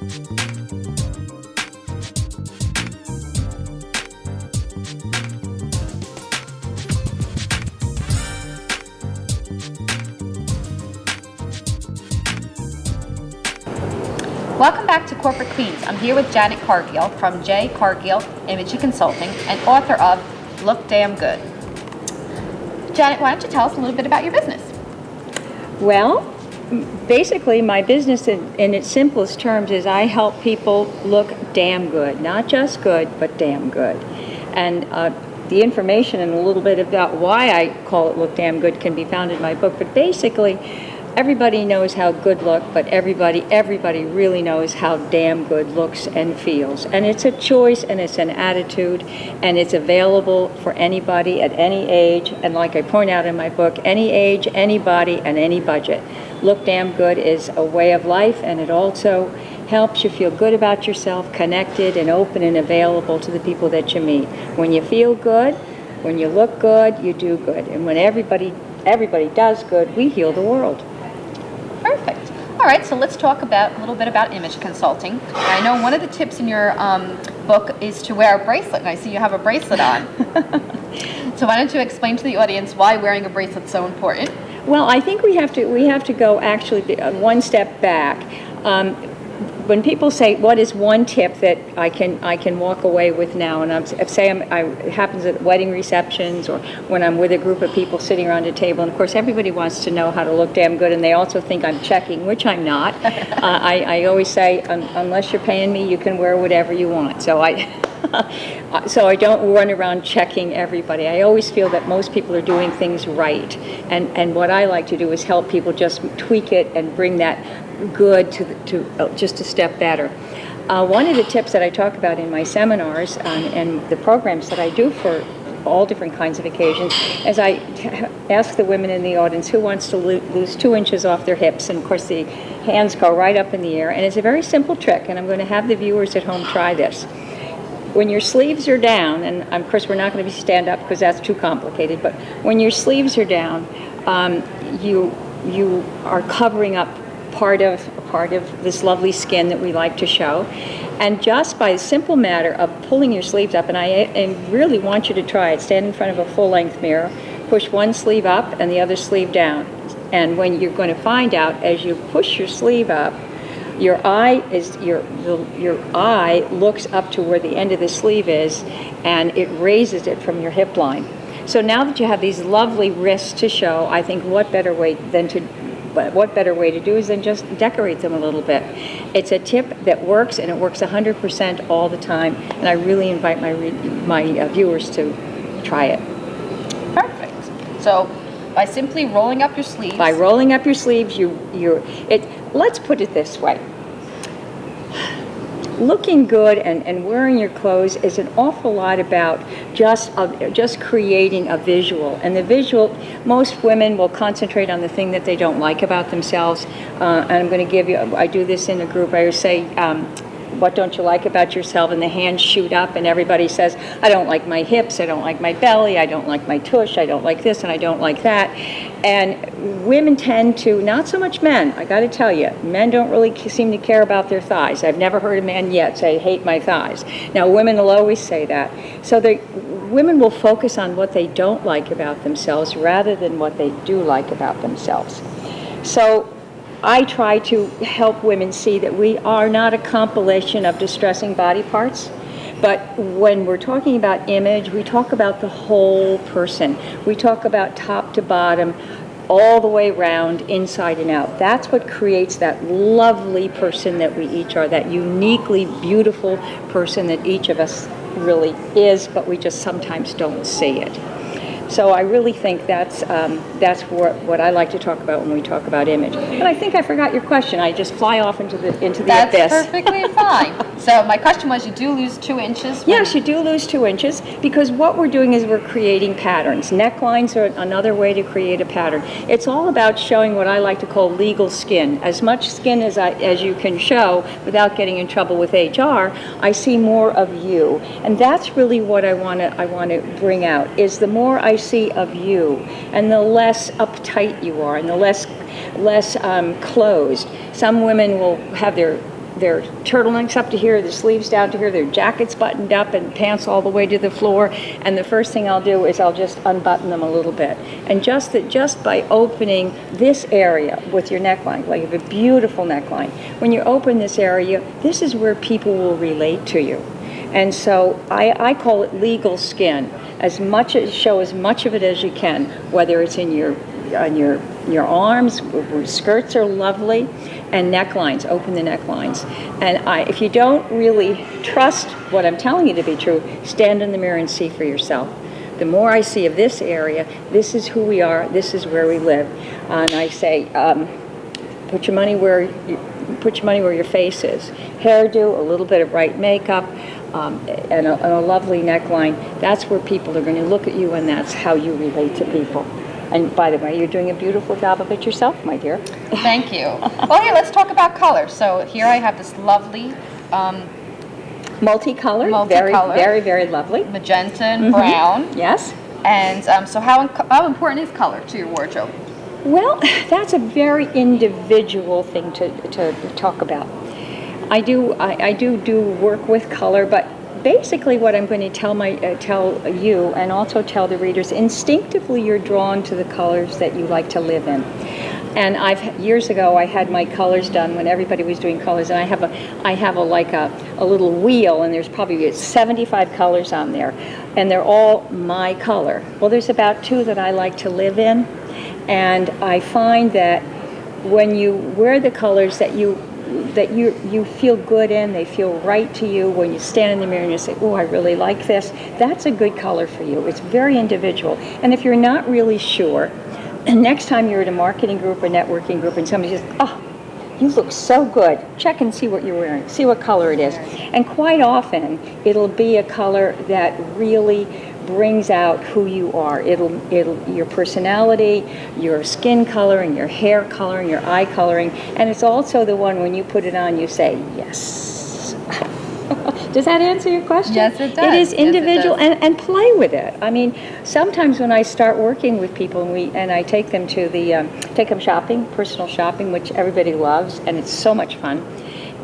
Welcome back to Corporate Queens. I'm here with Janet Cargill from J. Cargill A.mpg Consulting and author of Look Damn Good. Janet, why don't you tell us a little bit about your business? Well, basically my business in its simplest terms is I help people look damn good. Not just good, but damn good. And the information and a little bit about why I call it Look Damn Good can be found in my book. But basically, everybody knows how good look, but everybody really knows how damn good looks and feels. And it's a choice and it's an attitude, and it's available for anybody at any age. And like I point out in my book, any age, anybody, and any budget. Look Damn Good is a way of life, and it also helps you feel good about yourself, connected and open and available to the people that you meet. When you feel good, when you look good, you do good. And when everybody does good, we heal the world. Perfect. All right, so let's talk a little bit about image consulting. I know one of the tips in your book is to wear a bracelet, and I see you have a bracelet on. So why don't you explain to the audience why wearing a bracelet is so important? Well, I think we have to go actually one step back. When people say, "What is one tip that I can walk away with now?" and it happens at wedding receptions or when I'm with a group of people sitting around a table, and of course everybody wants to know how to look damn good, and they also think I'm checking, which I'm not. I always say, unless you're paying me, you can wear whatever you want. So I don't run around checking everybody. I always feel that most people are doing things right, and what I like to do is help people just tweak it and bring that good to just a step better. One of the tips that I talk about in my seminars and the programs that I do for all different kinds of occasions is I ask the women in the audience who wants to lose 2 inches off their hips, and of course the hands go right up in the air, and it's a very simple trick, and I'm going to have the viewers at home try this. When your sleeves are down, and of course we're not going to be stand up because that's too complicated, but when your sleeves are down, you are covering up part of this lovely skin that we like to show. And just by the simple matter of pulling your sleeves up, and I really want you to try it, stand in front of a full-length mirror, push one sleeve up and the other sleeve down. And when you're going to find out, as you push your sleeve up, your eye looks up to where the end of the sleeve is, and it raises it from your hip line. So now that you have these lovely wrists to show, I think what better way to do is then just decorate them a little bit. It's a tip that works, and it works 100% all the time, and I really invite my viewers to try it. Perfect. So by simply rolling up your sleeves. By rolling up your sleeves, let's put it this way. Looking good and wearing your clothes is an awful lot about just creating a visual. And the visual, most women will concentrate on the thing that they don't like about themselves. And I'm going to give you, I do this in a group, I say, what don't you like about yourself? And the hands shoot up and everybody says, I don't like my hips, I don't like my belly, I don't like my tush, I don't like this and I don't like that. And women tend to, not so much men, I got to tell you, men don't really seem to care about their thighs. I've never heard a man yet say, I hate my thighs. Now women will always say that. So women will focus on what they don't like about themselves rather than what they do like about themselves. So I try to help women see that we are not a compilation of distressing body parts, but when we're talking about image, we talk about the whole person. We talk about top to bottom, all the way around, inside and out. That's what creates that lovely person that we each are, that uniquely beautiful person that each of us really is, but we just sometimes don't see it. So I really think that's what I like to talk about when we talk about image. But I think I forgot your question. I just fly off into the abyss. That's perfectly fine. So my question was, you do lose 2 inches? Yes, you do lose 2 inches because what we're doing is we're creating patterns. Necklines are another way to create a pattern. It's all about showing what I like to call legal skin. As much skin as you can show without getting in trouble with HR, I see more of you. And that's really what I want to bring out, is the more I see of you and the less uptight you are and the less closed. Some women will have their their turtlenecks up to here, the sleeves down to here, their jackets buttoned up and pants all the way to the floor. And the first thing I'll do is I'll just unbutton them a little bit. And just by opening this area with your neckline, like you have a beautiful neckline, when you open this area, this is where people will relate to you. And so I call it legal skin. Show as much of it as you can, whether it's in your arms, where skirts are lovely, and necklines. Open the necklines. And if you don't really trust what I'm telling you to be true, stand in the mirror and see for yourself. The more I see of this area, this is who we are, this is where we live. And I say, put your money where your face is. Hairdo, a little bit of bright makeup, and a lovely neckline. That's where people are going to look at you, and that's how you relate to people. And by the way, you're doing a beautiful job of it yourself, my dear. Thank you. Well, here, let's talk about color. So here I have this lovely multicolored, very, very lovely. Magenta and brown. Yes. And so how important is color to your wardrobe? Well, that's a very individual thing to talk about. I do work with color, but basically what I'm going to tell you and also tell the readers, instinctively you're drawn to the colors that you like to live in. And years ago I had my colors done when everybody was doing colors, and I have a little wheel, and there's probably 75 colors on there, and they're all my color. Well, there's about 2 that I like to live in, and I find that when you wear the colors that you feel good in, they feel right to you. When you stand in the mirror and you say, oh, I really like this, that's a good color for you. It's very individual. And if you're not really sure, next time you're at a marketing group or networking group and somebody says, oh, you look so good, check and see what you're wearing, see what color it is. And quite often, it'll be a color that really brings out who you are. It'll your personality, your skin coloring, your hair coloring, your eye coloring, and it's also the one when you put it on you say yes. Does that answer your question? Yes, it does. It is individual, yes, it does. And play with it. I mean, sometimes when I start working with people and I take them to take them shopping, personal shopping, which everybody loves, and it's so much fun.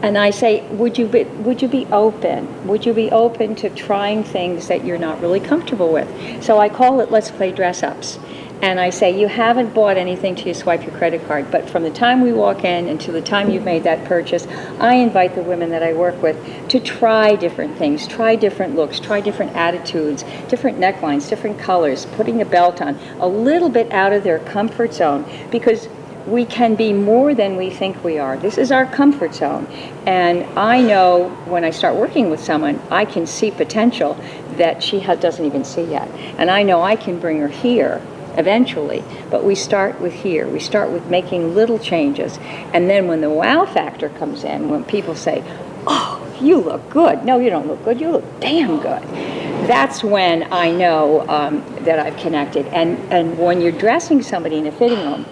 And I say, would you be open? Would you be open to trying things that you're not really comfortable with? So I call it Let's Play Dress-Ups. And I say, you haven't bought anything till you swipe your credit card, but from the time we walk in until the time you've made that purchase, I invite the women that I work with to try different things, try different looks, try different attitudes, different necklines, different colors, putting a belt on, a little bit out of their comfort zone, because we can be more than we think we are. This is our comfort zone. And I know when I start working with someone, I can see potential that she doesn't even see yet. And I know I can bring her here eventually, but we start with here. We start with making little changes. And then when the wow factor comes in, when people say, oh, you look good. No, you don't look good. You look damn good. That's when I know that I've connected. And when you're dressing somebody in a fitting room,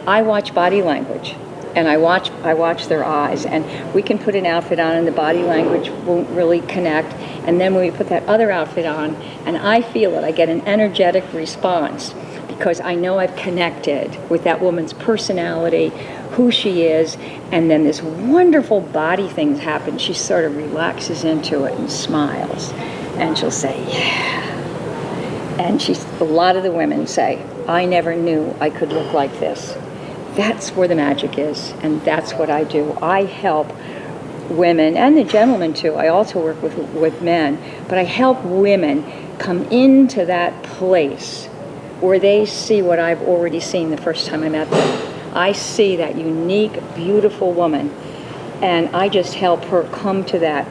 I watch body language, and I watch their eyes, and we can put an outfit on and the body language won't really connect, and then when we put that other outfit on and I feel it, I get an energetic response because I know I've connected with that woman's personality, who she is, and then this wonderful body thing happens. She sort of relaxes into it and smiles, and she'll say, yeah. And a lot of the women say, I never knew I could look like this. That's where the magic is, and that's what I do. I help women, and the gentlemen too. I also work with men, but I help women come into that place where they see what I've already seen the first time I met them. I see that unique, beautiful woman, and I just help her come to that.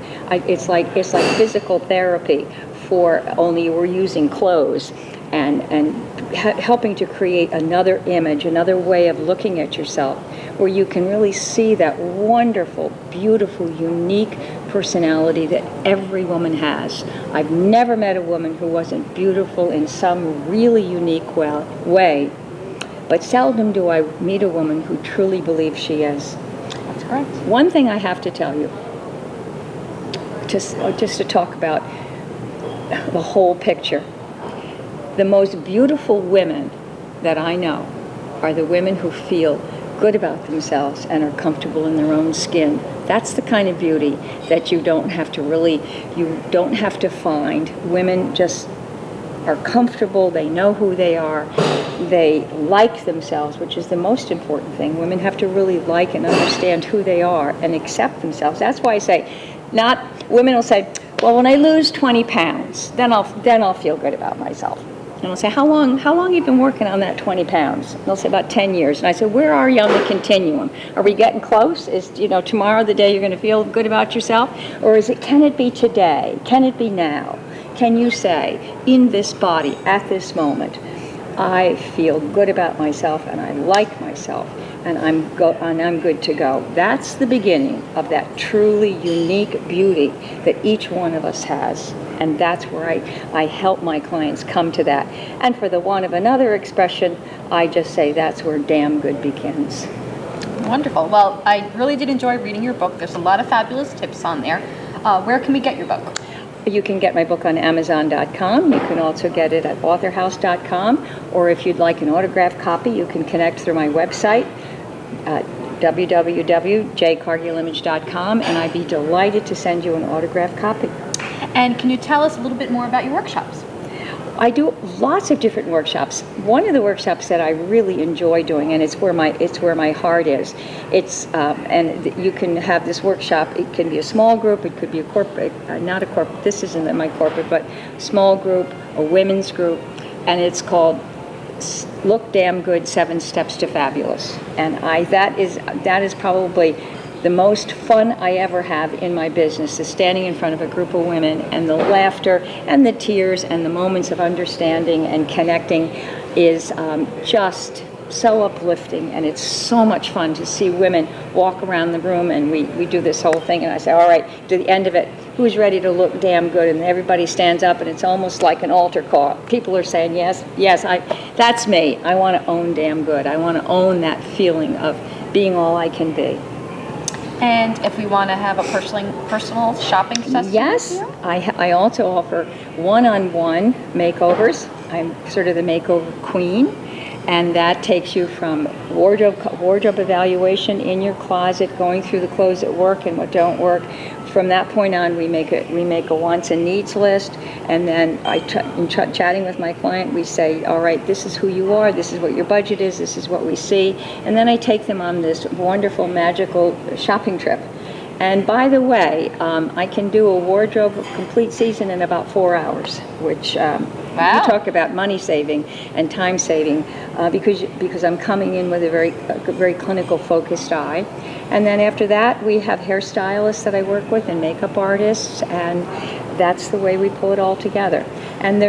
It's like physical therapy, for only we're using clothes, and helping to create another image, another way of looking at yourself, where you can really see that wonderful, beautiful, unique personality that every woman has. I've never met a woman who wasn't beautiful in some really unique way, but seldom do I meet a woman who truly believes she is. That's correct. One thing I have to tell you, just to talk about the whole picture. The most beautiful women that I know are the women who feel good about themselves and are comfortable in their own skin. That's the kind of beauty that you don't have to find. Women just are comfortable, they know who they are, they like themselves, which is the most important thing. Women have to really like and understand who they are and accept themselves. That's why I say, women will say, well, when I lose 20 pounds, then I'll feel good about myself. And I'll say, how long have you been working on that 20 pounds? And they'll say, about 10 years. And I say, where are you on the continuum? Are we getting close? Is, tomorrow the day you're going to feel good about yourself? Or can it be today? Can it be now? Can you say, in this body, at this moment, I feel good about myself and I like myself and I'm good to go. That's the beginning of that truly unique beauty that each one of us has. And that's where I help my clients come to that. And for the want of another expression, I just say that's where damn good begins. Wonderful. Well, I really did enjoy reading your book. There's a lot of fabulous tips on there. Where can we get your book? You can get my book on Amazon.com. You can also get it at authorhouse.com. Or if you'd like an autographed copy, you can connect through my website, www.jcargillimage.com, and I'd be delighted to send you an autographed copy. And can you tell us a little bit more about your workshops? I do lots of different workshops. One of the workshops that I really enjoy doing, and it's where my heart is. And you can have this workshop. It can be a small group. It could be a corporate, not a corporate. This isn't my corporate, but small group, a women's group, and it's called "Look Damn Good: 7 Steps to Fabulous." And that is probably the most fun I ever have in my business, is standing in front of a group of women, and the laughter and the tears and the moments of understanding and connecting is just so uplifting, and it's so much fun to see women walk around the room, and we do this whole thing, and I say, all right, to the end of it, who's ready to look damn good? And everybody stands up, and it's almost like an altar call. People are saying, yes, that's me. I want to own damn good. I want to own that feeling of being all I can be. And if we want to have a personal shopping session? Yes, I also offer one-on-one makeovers. I'm sort of the makeover queen, and that takes you from wardrobe evaluation in your closet, going through the clothes that work and what don't work. From that point on, we make a wants and needs list, and then in chatting with my client, we say, all right, this is who you are, this is what your budget is, this is what we see, and then I take them on this wonderful, magical shopping trip. And by the way, I can do a wardrobe complete season in about 4 hours, which wow. You talk about money saving and time saving, because I'm coming in with a very clinical focused eye. And then after that, we have hairstylists that I work with and makeup artists, and that's the way we pull it all together. And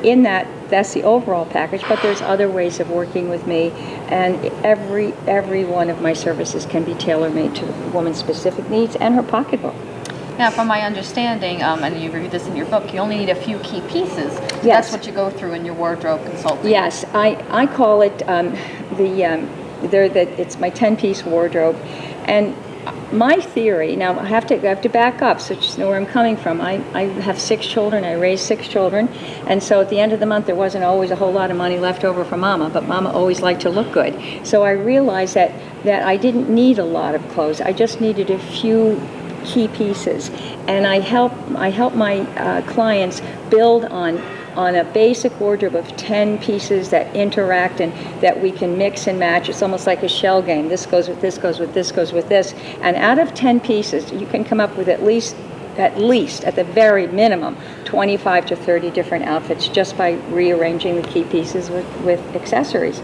in that's the overall package, but there's other ways of working with me, and every one of my services can be tailor-made to the woman's specific needs and her pocketbook. Now, from my understanding, and you reviewed this in your book, you only need a few key pieces. Yes. That's what you go through in your wardrobe consulting. Yes, I call it it's my 10-piece wardrobe, and my theory. Now I have to back up, so just know where I'm coming from. I have 6 children. I raised 6 children, and so at the end of the month there wasn't always a whole lot of money left over for Mama, but Mama always liked to look good. So I realized that I didn't need a lot of clothes. I just needed a few key pieces, and I help my clients build on a basic wardrobe of 10 pieces that interact and that we can mix and match. It's almost like a shell game. This goes with this, goes with this, goes with this. And out of 10 pieces, you can come up with at least, at the very minimum, 25 to 30 different outfits just by rearranging the key pieces with accessories.